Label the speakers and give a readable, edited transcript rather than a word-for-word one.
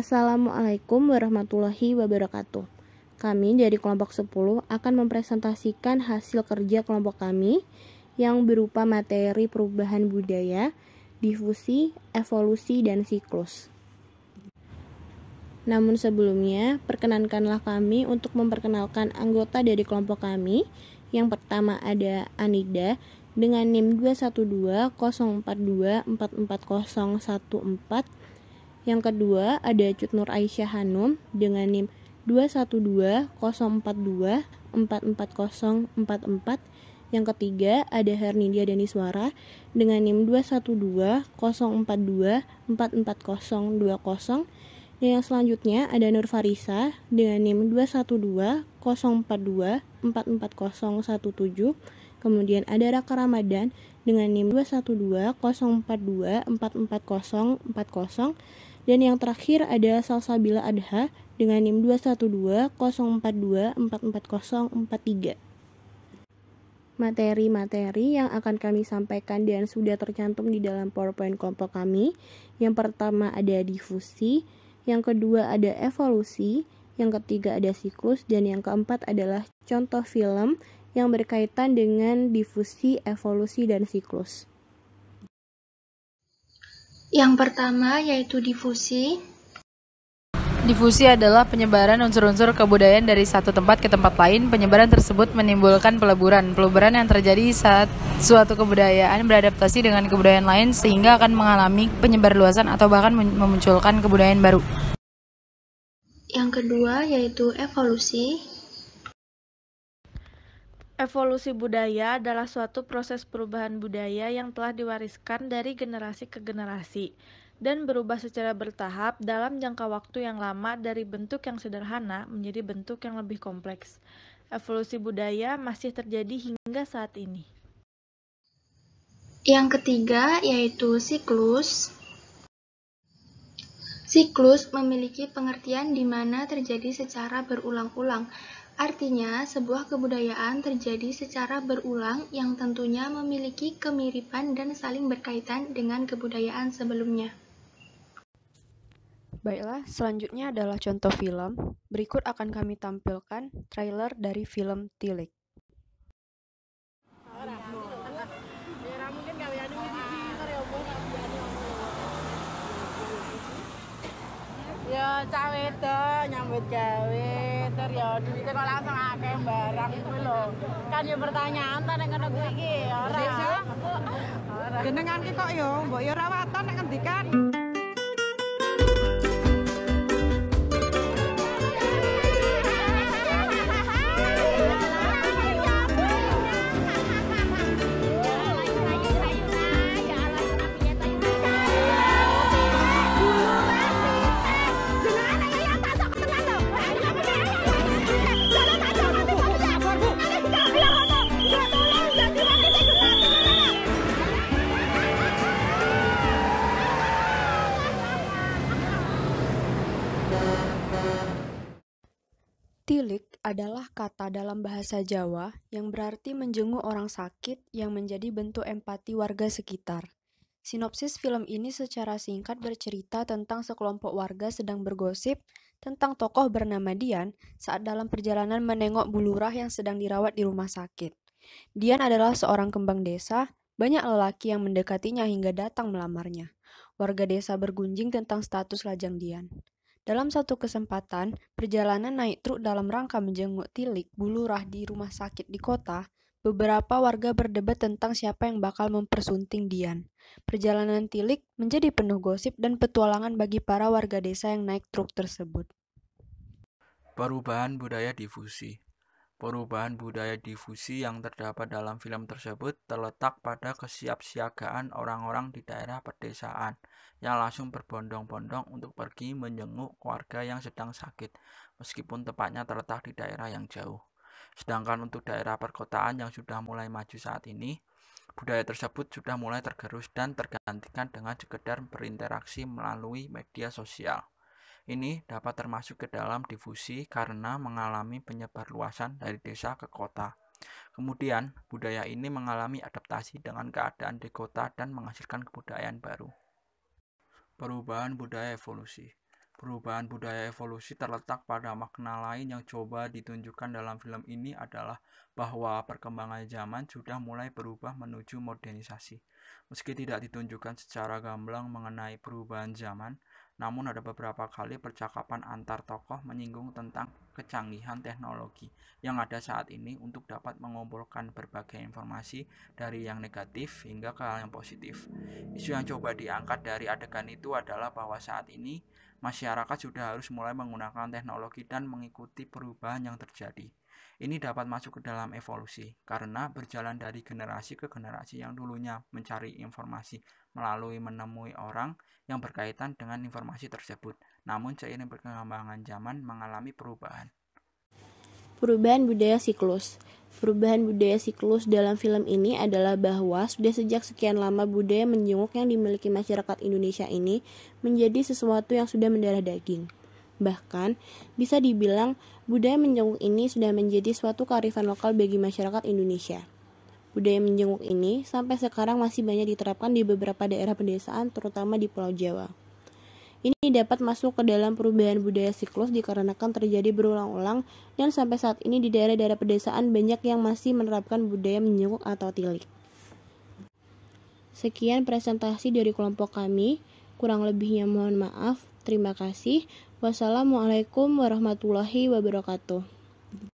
Speaker 1: Assalamualaikum warahmatullahi wabarakatuh. Kami dari kelompok 10 akan mempresentasikan hasil kerja kelompok kami yang berupa materi perubahan budaya, difusi, evolusi, dan siklus. Namun sebelumnya, perkenankanlah kami untuk memperkenalkan anggota dari kelompok kami. Yang pertama ada Anida dengan NIM 21204244014. Yang kedua ada Cut Nur Aisyah Hanum dengan NIM 21204244044. Yang ketiga ada Hernidia Daniswara dengan NIM 21204244020. Dan yang selanjutnya ada Nur Farisa dengan NIM 21204244017. Kemudian ada Raka Ramadan dengan NIM 21204244040. Dan yang terakhir ada Salsabila Adha dengan NIM 21204244043. Materi-materi yang akan kami sampaikan dan sudah tercantum di dalam PowerPoint kelompok kami. Yang pertama ada difusi, yang kedua ada evolusi, yang ketiga ada siklus, dan yang keempat adalah contoh film yang berkaitan dengan difusi, evolusi, dan siklus.
Speaker 2: Yang pertama yaitu difusi.
Speaker 3: Difusi adalah penyebaran unsur-unsur kebudayaan dari satu tempat ke tempat lain. Penyebaran tersebut menimbulkan peleburan. Peleburan yang terjadi saat suatu kebudayaan beradaptasi dengan kebudayaan lain sehingga akan mengalami penyebarluasan atau bahkan memunculkan kebudayaan baru.
Speaker 2: Yang kedua yaitu evolusi.
Speaker 4: Evolusi budaya adalah suatu proses perubahan budaya yang telah diwariskan dari generasi ke generasi dan berubah secara bertahap dalam jangka waktu yang lama dari bentuk yang sederhana menjadi bentuk yang lebih kompleks. Evolusi budaya masih terjadi hingga saat ini.
Speaker 2: Yang ketiga yaitu siklus. Siklus memiliki pengertian di mana terjadi secara berulang-ulang. Artinya, sebuah kebudayaan terjadi secara berulang yang tentunya memiliki kemiripan dan saling berkaitan dengan kebudayaan sebelumnya.
Speaker 5: Baiklah, selanjutnya adalah contoh film. Berikut akan kami tampilkan trailer dari film Tilik.
Speaker 6: Ya cah wedok nyambut gawe ter ya duwite kok langsung akeh barang kuwi lho. Kan ya pertanyaan ta nek ngono kuwi iki ora. Jenengan ki kok ya mbok ya ora waton nek ngendikan.
Speaker 5: Tilik adalah kata dalam bahasa Jawa yang berarti menjenguk orang sakit yang menjadi bentuk empati warga sekitar. Sinopsis film ini secara singkat bercerita tentang sekelompok warga sedang bergosip tentang tokoh bernama Dian saat dalam perjalanan menengok Bu Lurah yang sedang dirawat di rumah sakit. Dian adalah seorang kembang desa, banyak lelaki yang mendekatinya hingga datang melamarnya. Warga desa bergunjing tentang status lajang Dian. Dalam satu kesempatan, perjalanan naik truk dalam rangka menjenguk Tilik, Bu Lurah di rumah sakit di kota, beberapa warga berdebat tentang siapa yang bakal mempersunting Dian. Perjalanan Tilik menjadi penuh gosip dan petualangan bagi para warga desa yang naik truk tersebut.
Speaker 7: Perubahan budaya difusi. Perubahan budaya difusi yang terdapat dalam film tersebut terletak pada kesiapsiagaan orang-orang di daerah pedesaan yang langsung berbondong-bondong untuk pergi menjenguk warga yang sedang sakit, meskipun tepatnya terletak di daerah yang jauh. Sedangkan untuk daerah perkotaan yang sudah mulai maju saat ini, budaya tersebut sudah mulai tergerus dan tergantikan dengan sekedar berinteraksi melalui media sosial. Ini dapat termasuk ke dalam difusi karena mengalami penyebarluasan dari desa ke kota. Kemudian, budaya ini mengalami adaptasi dengan keadaan di kota dan menghasilkan kebudayaan baru. Perubahan budaya evolusi. Perubahan budaya evolusi terletak pada makna lain yang coba ditunjukkan dalam film ini adalah bahwa perkembangan zaman sudah mulai berubah menuju modernisasi. Meski tidak ditunjukkan secara gamblang mengenai perubahan zaman, namun ada beberapa kali percakapan antar tokoh menyinggung tentang kecanggihan teknologi yang ada saat ini untuk dapat mengumpulkan berbagai informasi dari yang negatif hingga ke hal yang positif. Isu yang coba diangkat dari adegan itu adalah bahwa saat ini masyarakat sudah harus mulai menggunakan teknologi dan mengikuti perubahan yang terjadi. Ini dapat masuk ke dalam evolusi, karena berjalan dari generasi ke generasi yang dulunya mencari informasi melalui menemui orang yang berkaitan dengan informasi tersebut. Namun seiring perkembangan zaman mengalami perubahan.
Speaker 1: Perubahan budaya siklus. Perubahan budaya siklus dalam film ini adalah bahwa sudah sejak sekian lama budaya menjenguk yang dimiliki masyarakat Indonesia ini menjadi sesuatu yang sudah mendarah daging. Bahkan, bisa dibilang budaya menjenguk ini sudah menjadi suatu kearifan lokal bagi masyarakat Indonesia. Budaya menjenguk ini sampai sekarang masih banyak diterapkan di beberapa daerah pedesaan, terutama di Pulau Jawa. Ini dapat masuk ke dalam perubahan budaya siklus dikarenakan terjadi berulang-ulang dan sampai saat ini di daerah-daerah pedesaan banyak yang masih menerapkan budaya menjenguk atau tilik. Sekian presentasi dari kelompok kami, kurang lebihnya mohon maaf. Terima kasih. Wassalamualaikum warahmatullahi wabarakatuh.